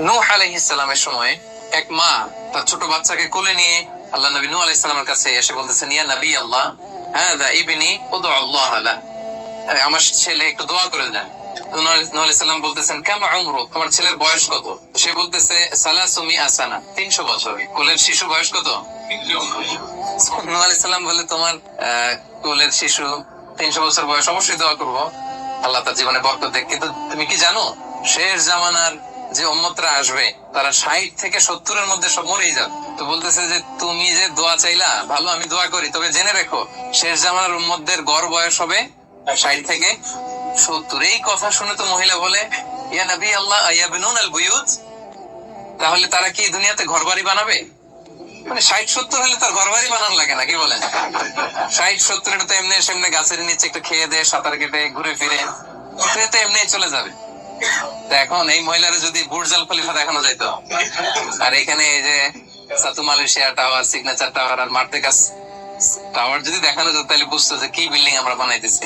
নূহ আলাইহিস সালামের সময় এক মা তার ছোট বাচ্চাকে কোলে নিয়ে আল্লাহ নবী নূহ আলাইহিস সালামের কাছে এসে বলতেছেন, ইয়া নবী আল্লাহ, হাযা ইবনি উদউ আল্লাহ লা, আমার ছেলে একটু দোয়া করে দেন। নূহ আলাইহিস সালাম বলতেছেন, কামা উমরু, তোমার ছেলের বয়স কত? সে বলতেছে, সালাসুমিআ সানা, 300 বছর। কোলের শিশু বয়স কত? নূহ আলাইহিস সালাম বলে, তোমার কোলের শিশু 300 বছর বয়স, অবশ্যই দোয়া করবো, আল্লাহ তার জীবনে বরকত দেখ। কিন্তু তুমি কি জানো, শেষ জামানার যে উম্মতরা আসবে তারা 60 থেকে 70 এর মধ্যে সব মরেই যাবে। তো বলতেছে যে তুমি যে দোয়া চাইলা, ভালো, আমি দোয়া করি, তবে জেনে রেখো শেষ জামানার উম্মতদের গড় বয়স হবে 60 থেকে 70। এই কথা শুনে তো মহিলা বলে, ইয়া নবী আল্লাহ, ইয়াবনুনাল বুয়ুত, তাহলে তারা কি দুনিয়াতে ঘরবাড়ি বানাবে? মানে 60-70 হলে তার ঘরবাড়ি বানানো লাগে না, কি বলেন? 60-70 এটা তো এমনি সেমনি গাছের নিচে একটু খেয়ে দেয়, সাঁতার কেটে ঘুরে ফিরে তো এমনি চলে যাবে। এখন এই মহিলারা যদি বুর্জ আল খলিফা দেখানো যাইতো, আর এখানে এই যে সাতু মালয়েশিয়া টাওয়ার, সিগনেচার টাওয়ার আর মার্তেকাস টাওয়ার যদি দেখানো যেত, তাহলে বুঝতো যে কি বিল্ডিং আমরা বানাইতেছি।